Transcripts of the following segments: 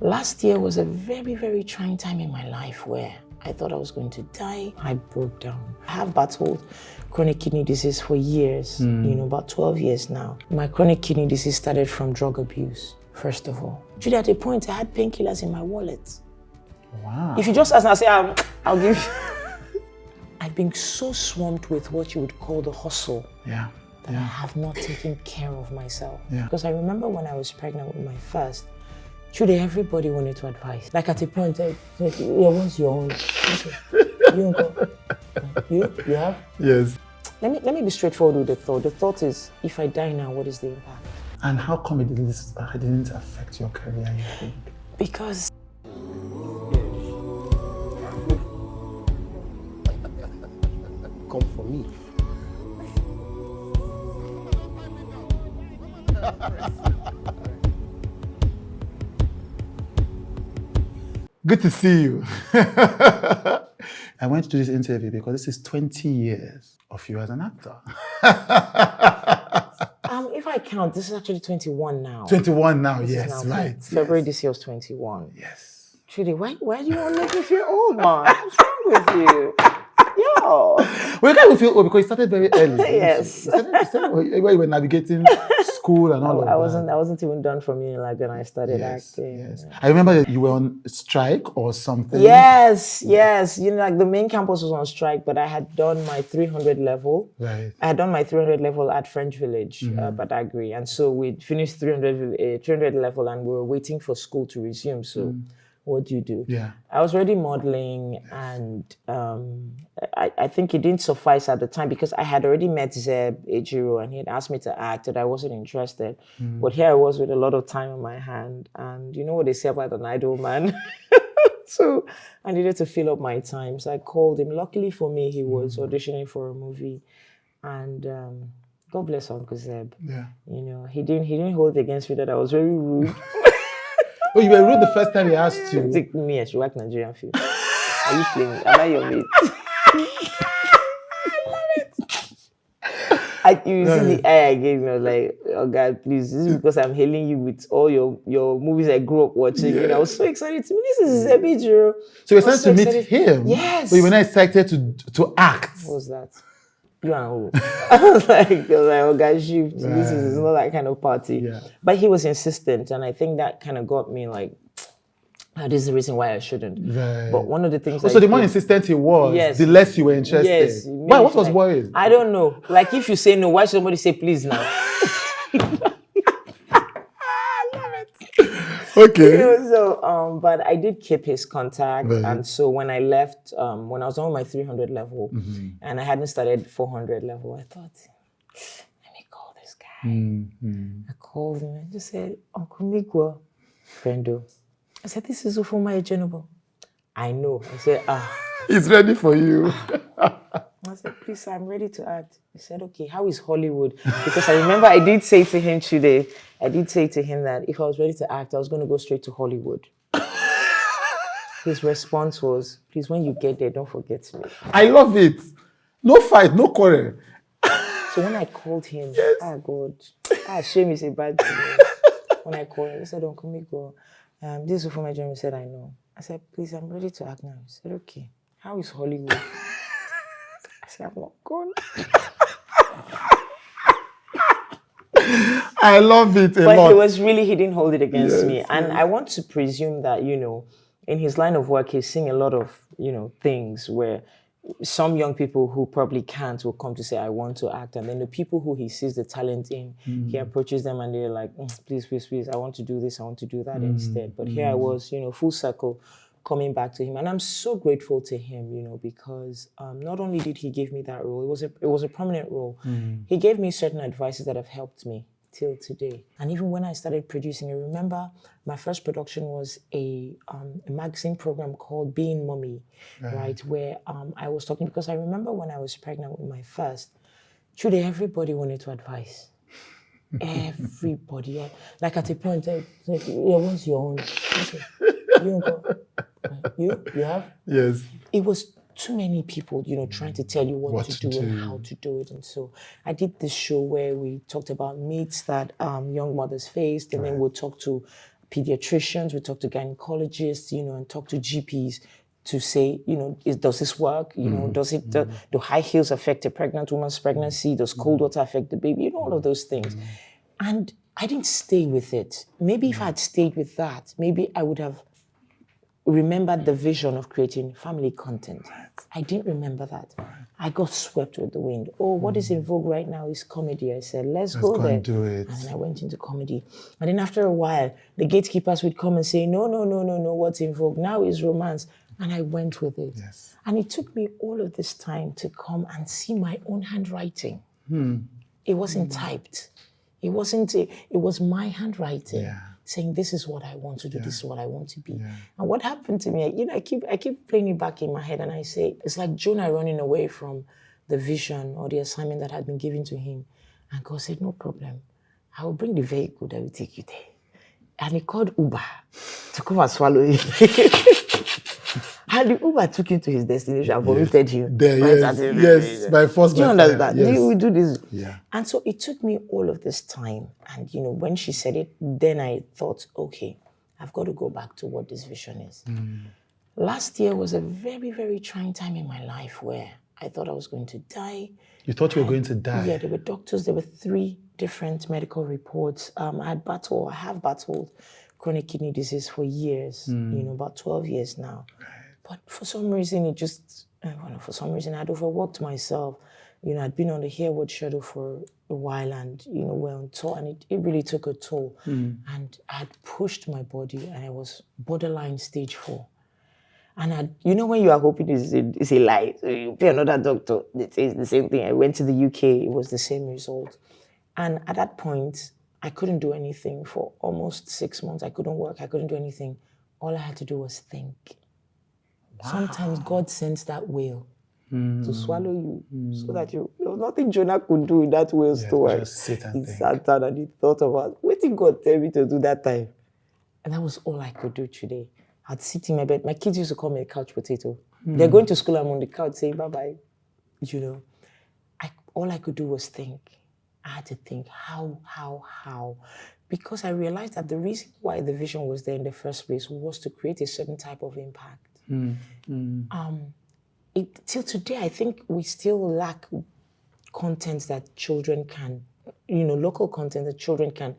Last year was a very, very trying time in my life where I thought I was going to die. I broke down. I have battled chronic kidney disease for years, about 12 years now. My chronic kidney disease started from drug abuse, first of all. Actually, at a point, I had painkillers in my wallet. Wow. If you just ask and I say, I'll give you. I've been so swamped with what you would call the hustle. Yeah. That I have not taken care of myself. Yeah. Because I remember when I was pregnant with my first, Chude, everybody wanted to advise. Like at a point, what's your own? You go. You have? Yes. Let me be straightforward with the thought. The thought is, if I die now, what is the impact? And how come it didn't affect your career, you think? Because come for me. Good to see you. I went to do this interview because this is 20 years of you as an actor. if I count, this is actually 21 now. 21 now, This yes, is now right. February yes. this year was 21. Yes. Trudy, why do you want to make me feel old, man? What's wrong with you? Yo. Well, you can't feel old because you started very early. Yes. You started when you were navigating school and all of that. I wasn't even done from uni when I started acting. Yes. I remember that you were on strike or something. Yes. The main campus was on strike, but I had done my 300 level. Right. I had done my 300 level at French Village, Badagry. And so we finished 300 level and we were waiting for school to resume. So what do you do? Yeah. I was already modeling and I think it didn't suffice at the time because I had already met Zeb Ejiro and he had asked me to act and I wasn't interested. But here I was with a lot of time on my hand and you know what they say about an idle man? So I needed to fill up my time. So I called him. Luckily for me, he was auditioning for a movie and God bless Uncle Zeb. Yeah. You know, he didn't hold it against me that I was very rude. Oh, you were rude the first time he asked you. Take me, I should work Nigerian film. Are you playing? Am I your mate? You see the eye I gave me, I was like, oh God, please, this is because I'm hailing you with all your movies I grew up watching. Yes. And I was so excited to meet. This is Zebijiro. So you were starting to meet him? Yes. But you were not excited to act? What was that? You and who? I was like, oh God, shift. This is not that kind of party. Yeah. But he was insistent. And I think that kind of got me like, this is the reason why I shouldn't. Right. But one of the things so the more insistent he was, Yes. the less you were interested. Yes. Why? What was worrying? I don't know. Like if you say no, why should somebody say please now? Okay. So, but I did keep his contact. Right. And so when I left, when I was on my 300 level and I hadn't started 400 level, I thought, let me call this guy. I called him and just said, Uncle Migwa, friendo. I said, this is Ufuoma McDermott. I know. I said, He's ready for you. I said, please, sir, I'm ready to act. He said, okay, how is Hollywood? Because I remember I did say to him today, that if I was ready to act, I was going to go straight to Hollywood. His response was, please, when you get there, don't forget me. I love it. No fight, no quarrel. So when I called him, God, shame is a bad thing. When I called him, he said, Uncle Miko, this is Ufuoma McDermott. He said, I know. I said, please, I'm ready to act now. He said, okay. How is Hollywood? I said, I'm not gone. I love it a lot. But he didn't hold it against me. And I want to presume that, in his line of work, he's seeing a lot of, things where some young people who probably can't will come to say, I want to act. And then the people who he sees the talent in, he approaches them and they're like, please, please, please, I want to do this, I want to do that instead. But here I was, full circle, coming back to him. And I'm so grateful to him, because not only did he give me that role, it was a prominent role. He gave me certain advices that have helped me till today. And even when I started producing, I remember my first production was a magazine program called Being Mommy, right? Where I was talking, because I remember when I was pregnant with my first, Chude, everybody wanted to advise. Everybody. Like at a point, what's your own? You have? Yes. It was too many people, trying to tell you what to do and how to do it. And so I did this show where we talked about myths that young mothers faced, and then we'll talk to pediatricians, we talk to gynecologists, and talk to GPs to say, does this work? Do high heels affect a pregnant woman's pregnancy? Does cold water affect the baby? All of those things. And I didn't stay with it. Maybe if I had stayed with that, maybe I would have remembered the vision of creating family content. I didn't remember that. I got swept with the wind. Oh, what is in vogue right now is comedy. I said, let's go there. And do it. And then I went into comedy. And then after a while, the gatekeepers would come and say, no, what's in vogue now is romance. And I went with it. Yes. And it took me all of this time to come and see my own handwriting. It wasn't typed. It was my handwriting. Yeah. Saying this is what I want to do, this is what I want to be. Yeah. And what happened to me, I keep playing it back in my head, and I say, it's like Jonah running away from the vision or the assignment that had been given to him. And God said, no problem. I will bring the vehicle that will take you there. And he called Uber to come and swallow him. And the Uber took him to his destination and vomited him. There, yes, by force. Do you understand? Yes. We do this. Yeah. And so it took me all of this time. And, when she said it, then I thought, okay, I've got to go back to what this vision is. Last year was a very, very trying time in my life where I thought I was going to die. You thought you were going to die? Yeah, there were doctors. There were 3 different medical reports. I have battled chronic kidney disease for years, about 12 years now. Right. But for some reason, I'd overworked myself. I'd been on the Harewood schedule for a while and, we're on tour, and it really took a toll. And I had pushed my body, and I was borderline stage 4. And when you are hoping it's a lie, so you pay another doctor, it says the same thing. I went to the UK, it was the same result. And at that point, I couldn't do anything for almost 6 months. I couldn't work, I couldn't do anything. All I had to do was think. Wow. Sometimes God sends that whale to swallow you so that there was nothing Jonah could do in that whale's stomach. Just sit and he think. sat down and he thought about, what did God tell me to do that time? And that was all I could do today. I'd sit in my bed. My kids used to call me a couch potato. They're going to school, I'm on the couch saying bye-bye. All I could do was think. I had to think, how? Because I realized that the reason why the vision was there in the first place was to create a certain type of impact. Till today, I think we still lack content that children can, local content that children can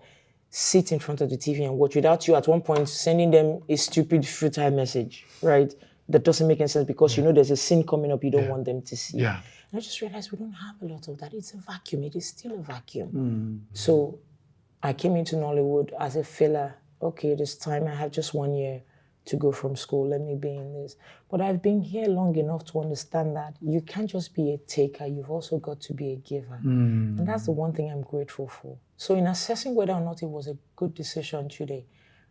sit in front of the TV and watch without you at one point sending them a stupid, futile message, right? That doesn't make any sense because there's a scene coming up you don't want them to see. Yeah. And I just realized we don't have a lot of that. It's a vacuum. It is still a vacuum. So I came into Nollywood as a filler. Okay, this time I have just 1 year to go from school. Let me be in this. But I've been here long enough to understand that you can't just be a taker. You've also got to be a giver. And that's the one thing I'm grateful for. So in assessing whether or not it was a good decision today,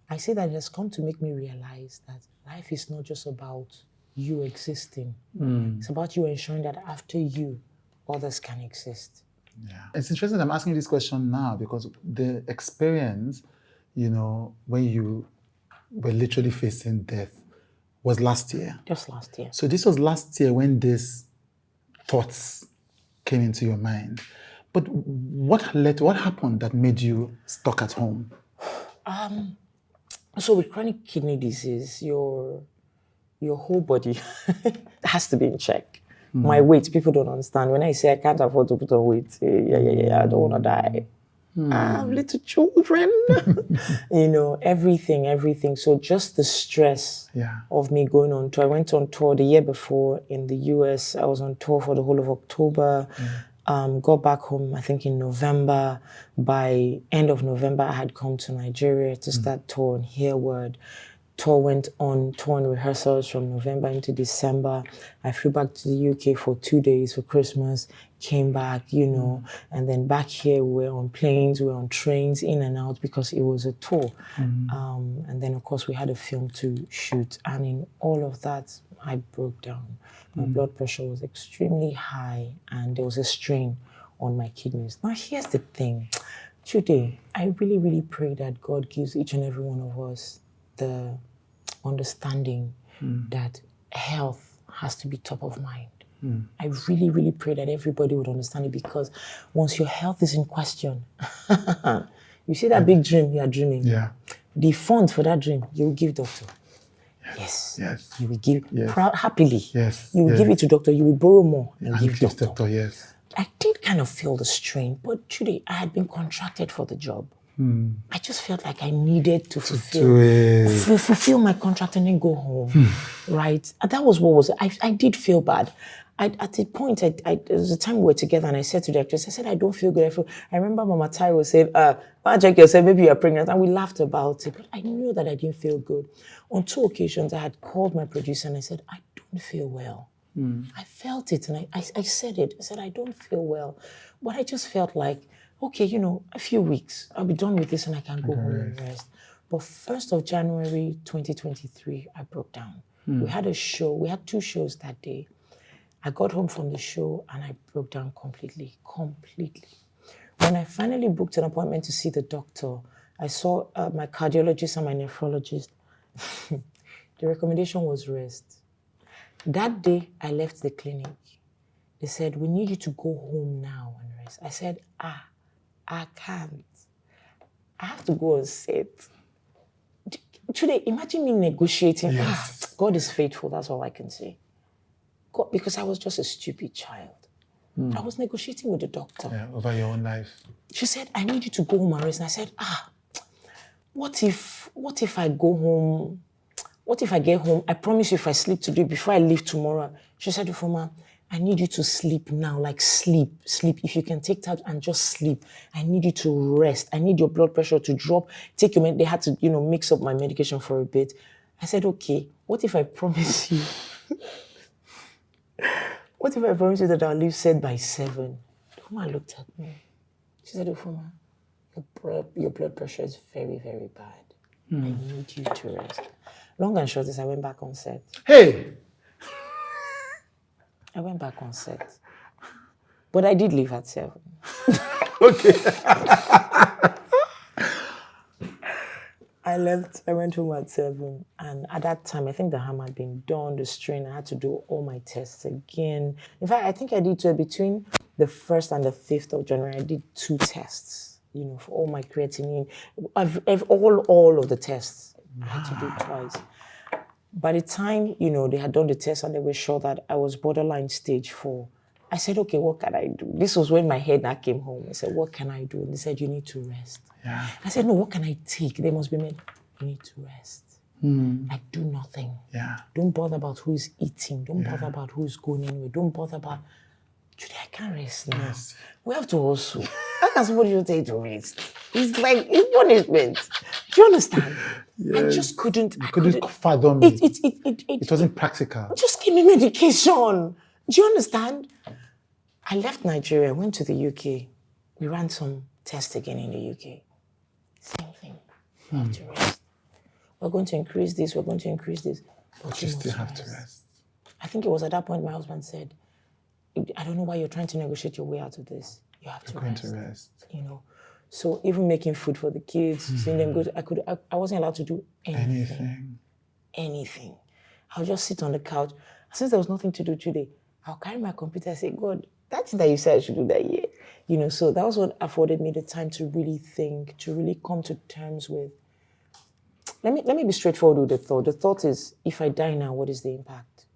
I say that it has come to make me realize that life is not just about you existing. It's about you ensuring that after you, others can exist. Yeah. It's interesting I'm asking this question now because the experience, when you were literally facing death was last year. Just last year. So this was last year when these thoughts came into your mind. But what happened that made you stuck at home? So with chronic kidney disease, your whole body has to be in check. My weight, people don't understand. When I say I can't afford to put on weight, I don't want to die. I have little children, everything. So just the stress of me going on tour. I went on tour the year before in the US. I was on tour for the whole of October. Got back home, I think in November. By end of November, I had come to Nigeria to start tour in Harewood. Tour went on tour and rehearsals from November into December. I flew back to the UK for 2 days for Christmas, came back, and then back here we were on planes, we were on trains, in and out because it was a tour. And then of course we had a film to shoot, and in all of that, I broke down. My blood pressure was extremely high and there was a strain on my kidneys. Now here's the thing, Chude, I really, really pray that God gives each and every one of us the understanding that health has to be top of mind. I really, really pray that everybody would understand it, because once your health is in question, you see that big dream you are dreaming. Yeah. the fund for that dream, you will give doctor. Yes. You will give happily. Yes. You will give it to doctor. You will borrow more and give doctor. Yes. I did kind of feel the strain, but truly, I had been contracted for the job. I just felt like I needed to fulfill my contract and then go home, right? And that was what was. I did feel bad. At the point, there was a time we were together, and I said to the actress, I said, I don't feel good. I remember Mama Tai was saying, check yourself, maybe you're pregnant, and we laughed about it. But I knew that I didn't feel good. On 2 occasions, I had called my producer and I said, I don't feel well. I felt it, and I said it. I said, I don't feel well. But I just felt like, okay, a few weeks, I'll be done with this and I can go home and rest. But 1st of January 2023, I broke down. We had a show. We had 2 shows that day. I got home from the show and I broke down completely. When I finally booked an appointment to see the doctor, I saw my cardiologist and my nephrologist. The recommendation was rest. That day, I left the clinic. They said, we need you to go home now and rest. I said, I can't. I have to go on set. Today, imagine me negotiating. Yes. God is faithful, that's all I can say. God, because I was just a stupid child. I was negotiating with the doctor. Yeah, over your own life. She said, I need you to go home and rest. And I said, what if I go home? What if I get home? I promise you if I sleep today, before I leave tomorrow. She said, Ufuoma, I need you to sleep now, like sleep. If you can take time and just sleep. I need you to rest. I need your blood pressure to drop. Take your they had to, mix up my medication for a bit. I said, okay, what if I promise you? What if I promise you that I'll leave set by 7? Ufuoma looked at me. She said, Ufuoma, your blood pressure is very, very bad. I need you to rest. Long and short is I went back on set. Hey! I went back on set. But I did leave at 7. Okay. I went home at 7. And at that time, I think the harm had been done, the strain. I had to do all my tests again. In fact, I think I did between the 1st and the 5th of January, I did 2 tests, for all my creatinine. All of the tests. I had to do it twice. By the time, they had done the test and they were sure that I was borderline stage 4, I said, okay, what can I do? This was when my head now came home. I said, what can I do? And they said, you need to rest. Yeah. I said, no, what can I take? They must be men. You need to rest. Like, do nothing. Yeah. Don't bother about who's eating. Don't bother about who's going anywhere. Don't bother about, Chude, I can't rest now. Yes. We have to hustle. How can somebody just take to rest? It's like, it's punishment. Do you understand? Yes. I just couldn't. You couldn't fathom it. It wasn't practical. Just give me medication. Do you understand? I left Nigeria, went to the UK. We ran some tests again in the UK. Same thing. You have to rest. We're going to increase this. We're going to increase this. But you still have to rest. I think it was at that point my husband said, I don't know why you're trying to negotiate your way out of this. You have to rest. Going to rest. So even making food for the kids, seeing them go, I wasn't allowed to do anything. I'll just sit on the couch. Since there was nothing to do today, I'll carry my computer and say, God, that thing that you said I should do that, yeah. So that was what afforded me the time to really think, to really come to terms with. Let me be straightforward with the thought. The thought is, if I die now, what is the impact?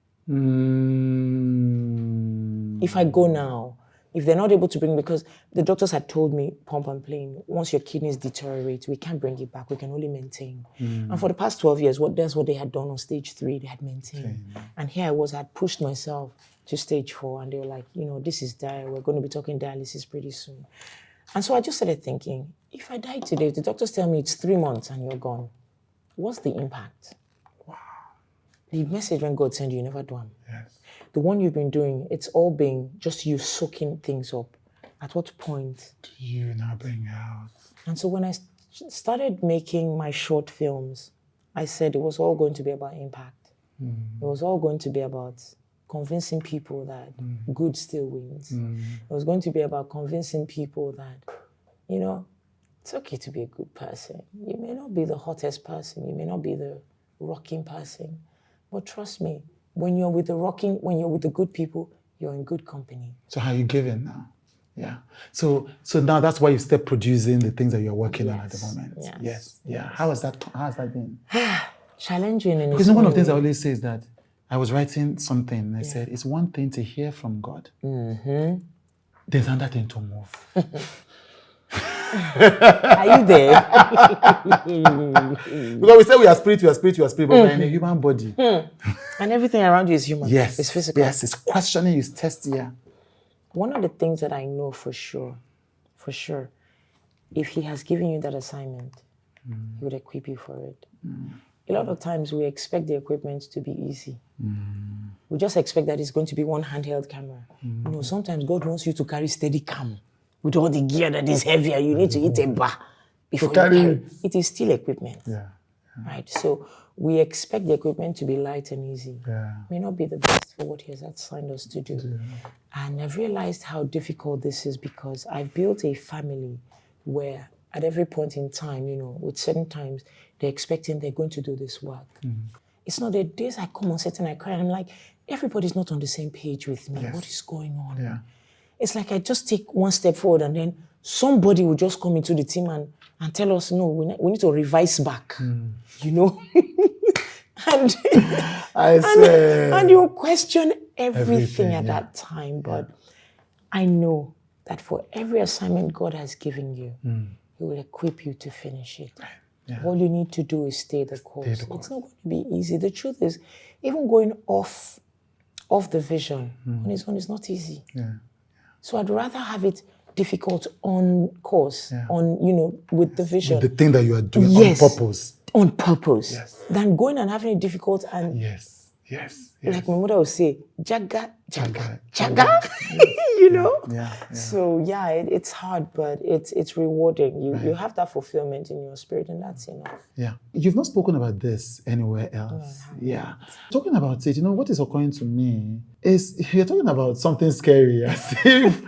If I go now, if they're not able to bring, because the doctors had told me, pump and plain, once your kidneys deteriorate, we can't bring it back. We can only maintain. And for the past 12 years, that's what they had done on stage 3. They had maintained. And here I had pushed myself to stage 4, and they were like, this is dire. We're going to be talking dialysis pretty soon. And so I just started thinking, if I die today, the doctors tell me it's 3 months and you're gone. What's the impact? Wow. The message when God sends you never do them. Yes. The one you've been doing, it's all been just you soaking things up. At what point do you now bring out? And so when I started making my short films, I said it was all going to be about impact. It was all going to be about convincing people that good still wins. It was going to be about convincing people that, it's okay to be a good person. You may not be the hottest person. You may not be the rocking person. But trust me, when you're with the good people, you're in good company. So how are you giving now? Yeah. So now that's why you start producing the things that you're working on at the moment. Yes. Yeah. How has that been? Challenging in Because its one of own the things I way. always say is that I was writing something and I said, it's one thing to hear from God. Mm-hmm. There's another thing to move. Are you there? Because we say we are spirit, but we're in a human body. And everything around you is human. Yes. It's physical. Yes, it's questioning, it's testing. Yeah. One of the things that I know for sure, if he has given you that assignment, he would equip you for it. A lot of times we expect the equipment to be easy. We just expect that it's going to be one handheld camera. Sometimes God wants you to carry steady cam with all the gear that is heavier. You need to hit a bar before you carry it. It is still equipment. Yeah. Right? So we expect the equipment to be light and easy. Yeah. May not be the best for what he has assigned us to do. Yeah. And I've realized how difficult this is because I've built a family where at every point in time, with certain times, they're expecting they're going to do this work. It's not the days I come on set and I cry and I'm like, everybody's not on the same page with me. Yes. What is going on? Yeah. It's like I just take one step forward and then somebody will just come into the team and tell us, no, we need to revise back, and I swear. And you question everything at that time. But I know that for every assignment God has given you, He will equip you to finish it. Yeah. All you need to do is stay the course. It's not going to be easy. The truth is, even going off the vision on its own is not easy. Yeah. So I'd rather have it difficult on course, with the vision. With the thing that you are doing on purpose. On purpose. Yes. Than going and having it difficult and... Yes. Like my mother would say, jaga. Yeah. So it's hard, but it's rewarding. You have that fulfillment in your spirit, and that's enough. Yeah. You've not spoken about this anywhere else. Yeah. Talking about it, what is occurring to me is you're talking about something scary, as if,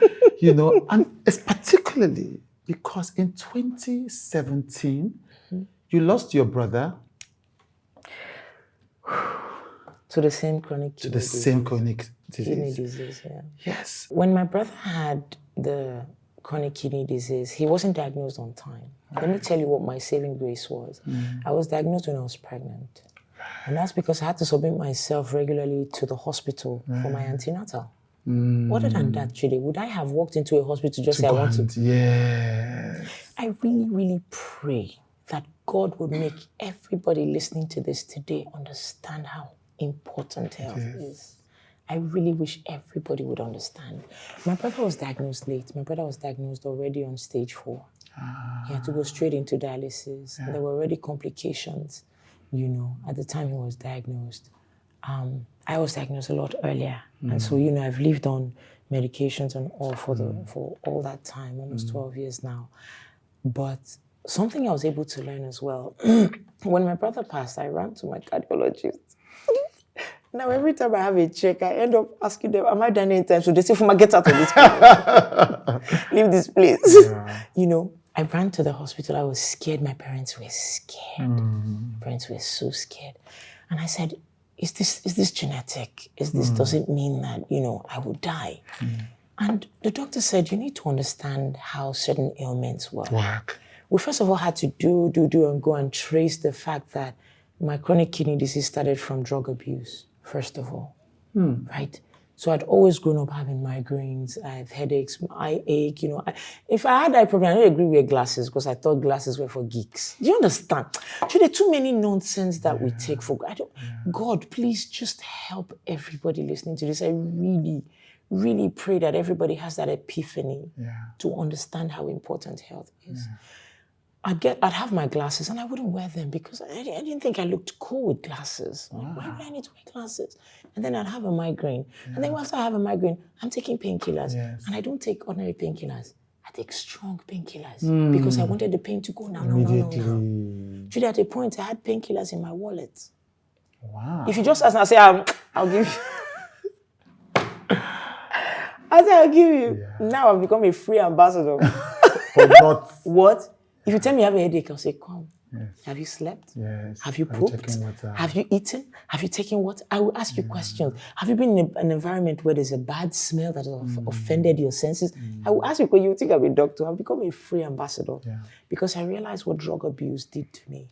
and it's particularly because in 2017, you lost your brother to the same chronic kidney disease. Yeah. Yes. When my brother had the chronic kidney disease, he wasn't diagnosed on time. Let me tell you what my saving grace was. I was diagnosed when I was pregnant. And that's because I had to submit myself regularly to the hospital for my antenatal. Other than that, Chude, would I have walked into a hospital just say I want to? Yeah. I really, really pray that God would make everybody listening to this today understand how important health is. I really wish everybody would understand. My brother was diagnosed late. My brother was diagnosed already on stage 4. He had to go straight into dialysis. And there were already complications, at the time he was diagnosed. I was diagnosed a lot earlier. And so, I've lived on medications and all for all that time, almost 12 years now. But something I was able to learn as well, when my brother passed, I ran to my cardiologist. Now, every time I have a check, I end up asking them, am I done in time? So they say, Fuma, get out of this place. Leave this place. Yeah. I ran to the hospital. I was scared. My parents were scared. My parents were so scared. And I said, is this genetic? Does it mean that, I will die? And the doctor said, you need to understand how certain ailments work. We first of all had to do and go and trace the fact that my chronic kidney disease started from drug abuse, first of all, right? So I'd always grown up having migraines, I have headaches, eye ache, if I had eye problem, I don't agree with glasses because I thought glasses were for geeks. Do you understand? So there are too many nonsense that we take for granted. God, please just help everybody listening to this. I really, really pray that everybody has that epiphany to understand how important health is. I'd have my glasses and I wouldn't wear them because I didn't think I looked cool with glasses. Wow. Why would I need to wear glasses? And then I'd have a migraine. And then after I have a migraine, I'm taking painkillers. And I don't take ordinary painkillers. I take strong painkillers because I wanted the pain to go now. Judy, at a point, I had painkillers in my wallet. Wow. If you just ask and I say, I'll give you. I say, I'll give you. Now I've become a free ambassador. But not. What? If you tell me you have a headache, I'll say, come. Yes. Have you slept? Yes. Have you Are pooped? checking water? Have you eaten? Have you taken what? I will ask you questions. Have you been in an environment where there's a bad smell that has offended your senses? I will ask you because you think I'm a doctor. I've become a free ambassador because I realized what drug abuse did to me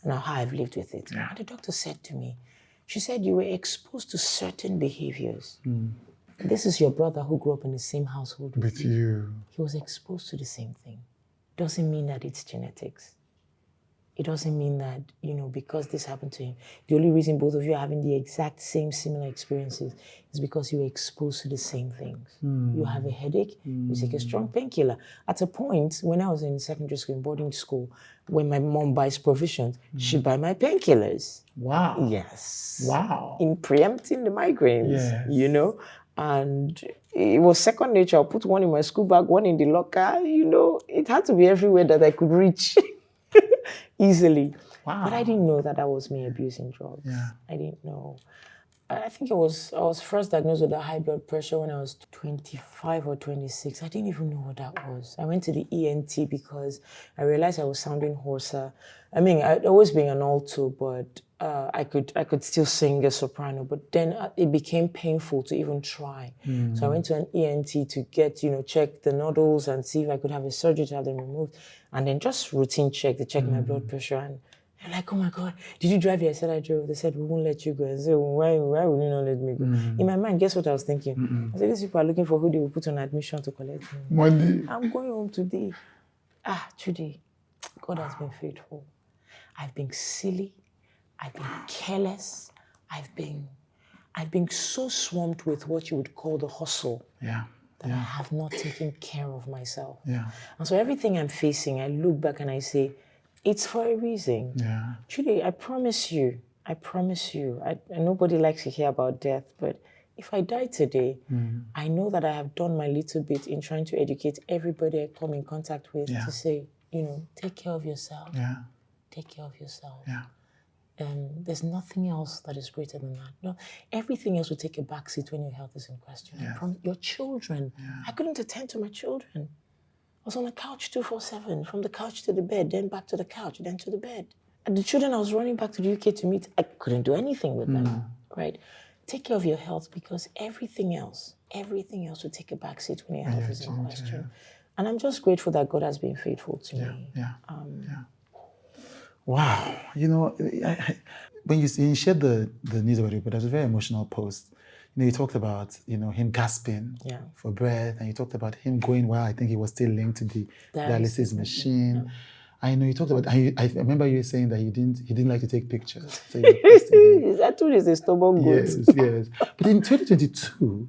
and how I've lived with it. And the doctor said to me, she said, you were exposed to certain behaviors. This is your brother who grew up in the same household with you. He was exposed to the same thing. Doesn't mean that it's genetics. It doesn't mean that, because this happened to him. The only reason both of you are having the exact same similar experiences is because you were exposed to the same things. You have a headache, you take a strong painkiller. At a point, when I was in secondary school, in boarding school, when my mom buys provisions, she'd buy my painkillers. Wow. Yes. Wow. In preempting the migraines, And it was second nature. I'll put one in my school bag, one in the locker, It had to be everywhere that I could reach. Easily. Wow. But I didn't know that was me abusing drugs. Yeah. I didn't know. I think I was first diagnosed with a high blood pressure when I was 25 or 26. I didn't even know what that was. I went to the ENT because I realized I was sounding hoarser. I mean, I'd always been an alto, but I could still sing a soprano. But then it became painful to even try. So I went to an ENT to get, check the nodules and see if I could have a surgery to have them removed. And then just routine check. They checked my blood pressure and they're like, oh my God, did you drive here? I said, I drove. They said, we won't let you go. I said, why would you not let me go? In my mind, guess what I was thinking? I said, these people are looking for who they will put on admission to collect money. I'm going home today. Chude, God has been faithful. I've been silly. I've been careless. I've been so swamped with what you would call the hustle. Yeah. That I have not taken care of myself. Yeah. And so everything I'm facing, I look back and I say, it's for a reason. Yeah. Truly, I promise you, nobody likes to hear about death, but if I die today, I know that I have done my little bit in trying to educate everybody I come in contact with to say, take care of yourself. Yeah. Take care of yourself. Yeah. There's nothing else that is greater than that. No, everything else will take a backseat when your health is in question. Yeah. From your children. Yeah. I couldn't attend to my children. I was on the couch 24/7, from the couch to the bed, then back to the couch, then to the bed. And the children I was running back to the UK to meet, I couldn't do anything with them, right? Take care of your health because everything else will take a backseat when your health is in question. Yeah. And I'm just grateful that God has been faithful to me. Yeah. Wow. When you shared the news about it, but it was a very emotional post. You talked about, him gasping for breath, and you talked about him going while I think he was still linked to the dialysis machine. Yeah. I know you talked about, I remember you saying that he didn't like to take pictures. So that too is a stubborn goat. Yes. But in 2022,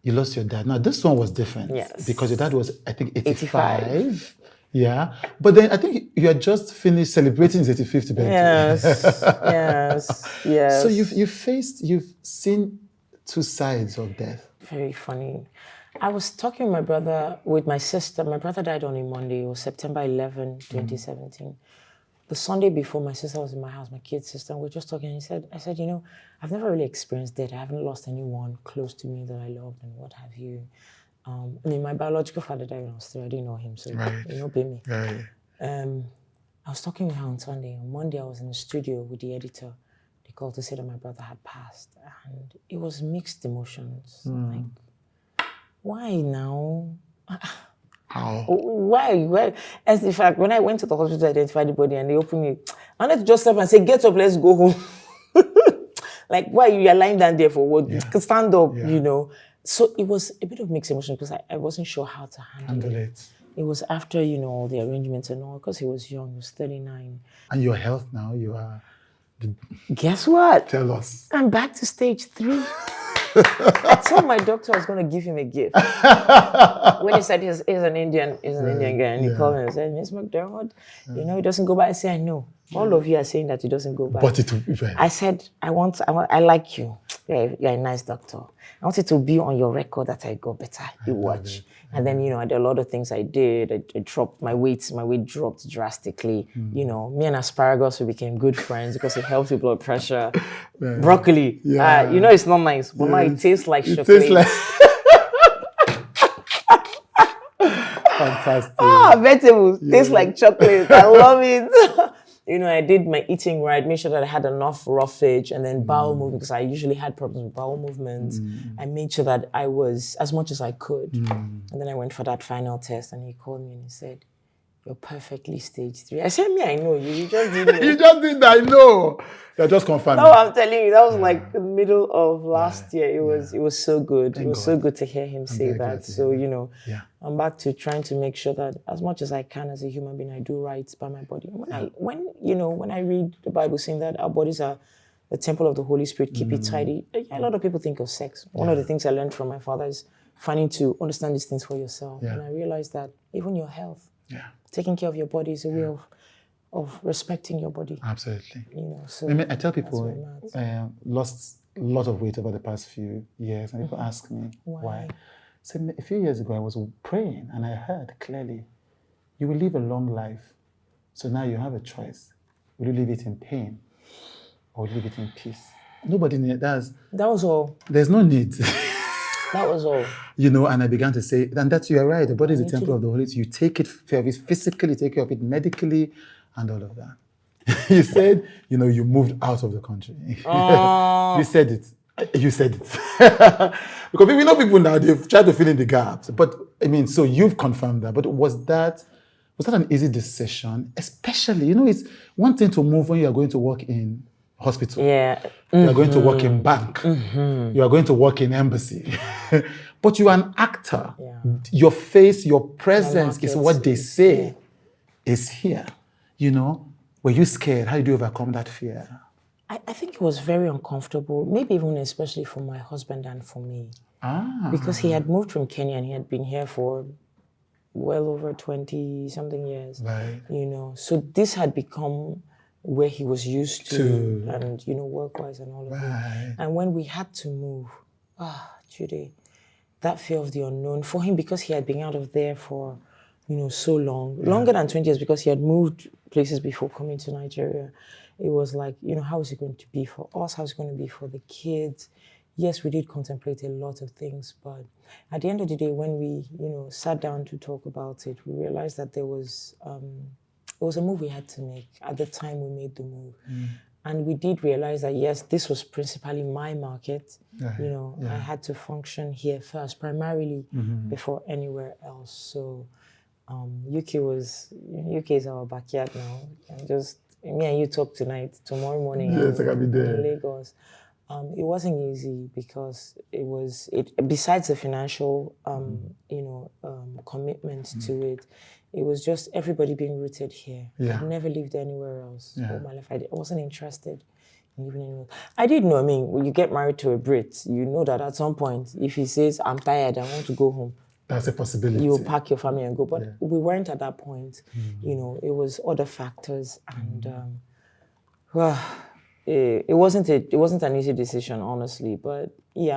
you lost your dad. Now, this one was different. Yes. Because your dad was, I think, 85. Yeah. But then I think you had just finished celebrating his 85th birthday. Yes. So you've seen two sides of death. Very funny. I was talking with my sister. My brother died on a Monday. It was September 11, 2017. The Sunday before, my sister was in my house, my kid sister, and we were just talking. And I said, I've never really experienced death. I haven't lost anyone close to me that I loved and what have you. My biological father died when I was 3. I didn't know him, so blame me. Right. I was talking with her on Sunday. On Monday, I was in the studio with the editor. They called to say that my brother had passed, and it was mixed emotions. Like, why now? How? Why? As in fact, when I went to the hospital to identify the body and they opened it, I wanted to just stop and say, "Get up, let's go home." Like, why you are lying down there for what? You can stand up, So it was a bit of mixed emotion because I wasn't sure how to handle it. It was after, all the arrangements and all, because he was young, he was 39. And your health now, you are... Guess what? Tell us. I'm back to stage 3. I told my doctor I was going to give him a gift. When he said he's an Indian guy, and he called me and said, Miss McDermott, he doesn't go by. I said, I know. All of you are saying that he doesn't go by. But it will be right. I said, I like you. You're a nice doctor. I want it to be on your record that I got better. You watch. And then, I did a lot of things I did. I dropped my weight. My weight dropped drastically. Me and asparagus, we became good friends because it helps with blood pressure. Broccoli. It's not nice, but now it tastes like chocolate. Fantastic. Vegetables taste like chocolate. I love it. I did my eating right, made sure that I had enough roughage, and then bowel movement, because I usually had problems with bowel movements. I made sure that I was as much as I could. And then I went for that final test, and he called me and he said, "You're perfectly stage 3." I said, "Me, I know you. You just didn't know." You just did that, I know. They're just confirming. No, I'm telling you, that was like the middle of last year. It was so good. It was so good to hear him say that. So, I'm back to trying to make sure that as much as I can as a human being, I do right by my body. When I read the Bible saying that our bodies are the temple of the Holy Spirit, keep it tidy. A lot of people think of sex. One of the things I learned from my father is finding to understand these things for yourself. And I realized that even your health, taking care of your body is a way of respecting your body. Absolutely. So I tell people lost a lot of weight over the past few years, and people ask me why. So a few years ago, I was praying, and I heard clearly, you will live a long life. So now you have a choice. Will you live it in pain, or live it in peace? Nobody does. That was all. There's no need. That was all. And I began to say, and that you're right, the body is the temple of the Holy Spirit. You take care of it physically, take care of it medically, and all of that. You said, you moved out of the country. You said it. You said it. Because people now, they've tried to fill in the gaps. But, so you've confirmed that. But was that an easy decision? Especially, it's one thing to move when you are going to work in hospital. Yeah. You are going to work in bank. You are going to work in embassy. But you are an actor. Yeah. Your face, your presence is what they say is here. Were you scared? How did you overcome that fear? I think it was very uncomfortable, maybe even especially for my husband and for me. Because he had moved from Kenya and he had been here for well over 20-something years. Right. So this had become where he was used to. And, work-wise and all of that. And when we had to move, Chude, that fear of the unknown for him, because he had been out of there for, so long, longer than 20 years, because he had moved places before coming to Nigeria. It was like, how is it going to be for us? How is it going to be for the kids? Yes, we did contemplate a lot of things, but at the end of the day, when we, sat down to talk about it, we realized that there was, it was a move we had to make at the time we made the move. And we did realize that, yes, this was principally my market. I had to function here first, primarily, before anywhere else. So UK is our backyard now. And just me and you talk tonight, tomorrow morning. Yes, I can be there. In Lagos. It wasn't easy because besides the financial, commitment to it, it was just everybody being rooted here. I've never lived anywhere else all my life. I wasn't interested in living anywhere. I did know, when you get married to a Brit, you know that at some point, if he says, "I'm tired, I want to go home," that's a possibility. You'll pack your family and go. But we weren't at that point. It was other factors, and it wasn't an easy decision, honestly. But we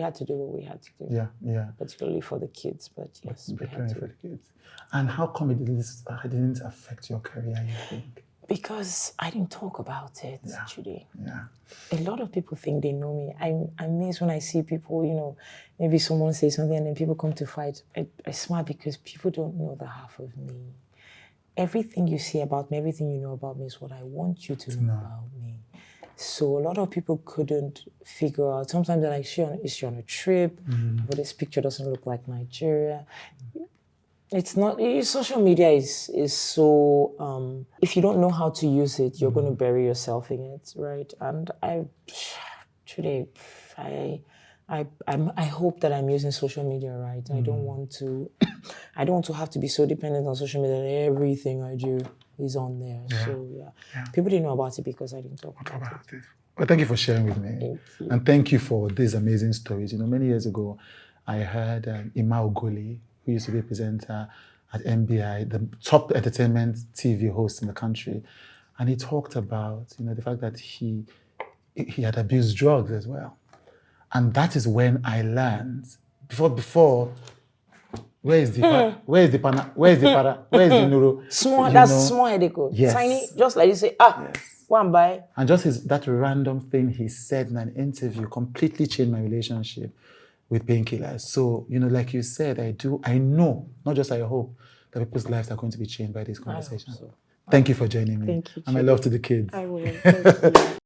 had to do what we had to do. Yeah. Particularly for the kids, but yes, we had to. For the kids. And how come it didn't affect your career, you think? Because I didn't talk about it, Chude. Yeah. A lot of people think they know me. I'm amazed when I see people, maybe someone says something and then people come to fight. I smile because people don't know the half of me. Everything you see about me, everything you know about me is what I want you to know about me. So a lot of people couldn't figure out. Sometimes they're like, is she on a trip? But this picture doesn't look like Nigeria. It's not, social media is so, if you don't know how to use it, you're going to bury yourself in it, right? And I hope that I'm using social media right. I don't want to have to be so dependent on social media that everything I do is on there. So people didn't know about it because I didn't talk about it. Well, thank you for sharing with me. And thank you for these amazing stories. Many years ago, I heard Ima Ogoli, who used to be a presenter at MBI, the top entertainment TV host in the country. And he talked about, the fact that he had abused drugs as well. And that is when I learned, before, where is the neuro? Small, that's small headache. Yes. Tiny, just like you say, go and buy. And just that random thing he said in an interview completely changed my relationship with painkillers. So, like you said, I know, not just I hope, that people's lives are going to be changed by this conversation. So. Thank you for joining me. Thank you, And my Chude. love to the kids. I will. Thank you.